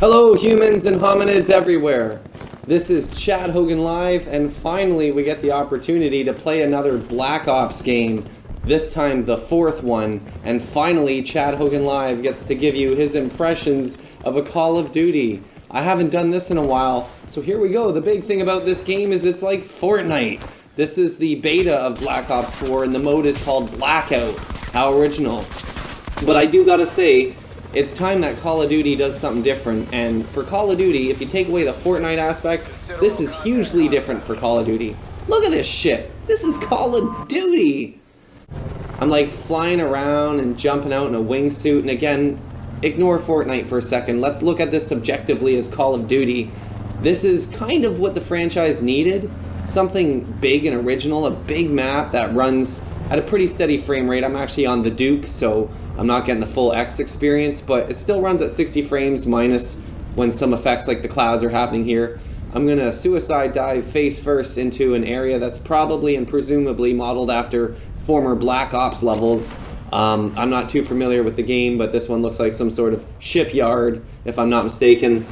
Hello humans and hominids everywhere. This is Chad Hogan Live, and finally we get the opportunity to play another Black Ops game, this time the fourth one, and finally Chad Hogan Live gets to give you his impressions of a Call of Duty. I haven't done this in a while, so here we go. The big thing about this game is it's like Fortnite. This is the beta of Black Ops 4 and the mode is called Blackout. How original. But I do gotta say, it's time that Call of Duty does something different, and for Call of Duty, if you take away the Fortnite aspect, this is hugely different for Call of Duty. Look at this shit! This is Call of Duty! I'm like flying around and jumping out in a wingsuit, and again, ignore Fortnite for a second. Let's look at this subjectively as Call of Duty. This is kind of what the franchise needed. Something big and original, a big map that runs at a pretty steady frame rate. I'm actually on the Duke, so I'm not getting the full X experience, but it still runs at 60 frames minus when some effects like the clouds are happening here. I'm gonna suicide dive face first into an area that's probably and presumably modeled after former Black Ops levels. I'm not too familiar with the game, but this one looks like some sort of shipyard, if I'm not mistaken.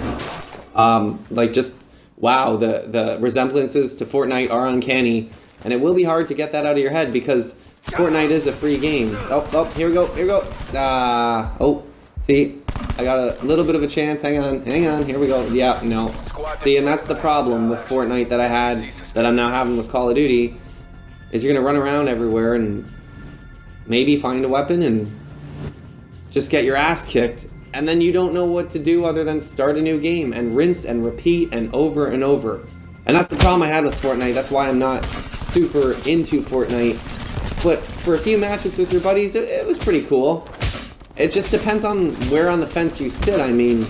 Like just, wow, the resemblances to Fortnite are uncanny, and it will be hard to get that out of your head because Fortnite is a free game. Oh, here we go, oh, see, I got a little bit of a chance. Hang on, here we go. Yeah, no. See, and that's the problem with Fortnite that I had, that I'm now having with Call of Duty, is you're gonna run around everywhere and maybe find a weapon and just get your ass kicked, and then you don't know what to do other than start a new game and rinse and repeat and over and over. And that's the problem I had with Fortnite. That's why I'm not super into Fortnite. But for a few matches with your buddies, it was pretty cool. It just depends on where on the fence you sit. I mean,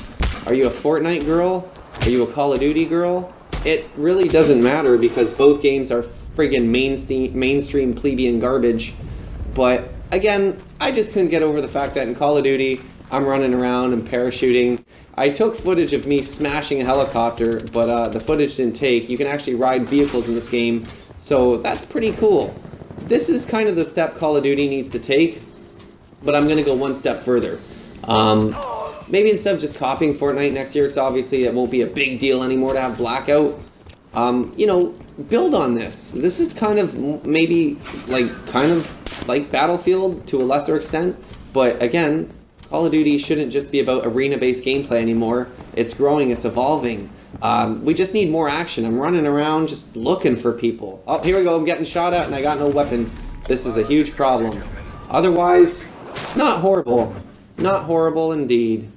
are you a Fortnite girl? Are you a Call of Duty girl? It really doesn't matter because both games are friggin' mainstream plebeian garbage. But again, I just couldn't get over the fact that in Call of Duty, I'm running around and parachuting. I took footage of me smashing a helicopter, but the footage didn't take. You can actually ride vehicles in this game, so that's pretty cool. This is kind of the step Call of Duty needs to take, but I'm going to go one step further. Maybe instead of just copying Fortnite next year, because obviously it won't be a big deal anymore to have Blackout, you know, build on this. This is kind of maybe kind of like Battlefield to a lesser extent, but again, Call of Duty shouldn't just be about arena-based gameplay anymore. It's growing, it's evolving. We just need more action. I'm running around just looking for people. Oh, here we go. I'm getting shot at and I got no weapon. This is a huge problem. Otherwise, not horrible. Not horrible indeed.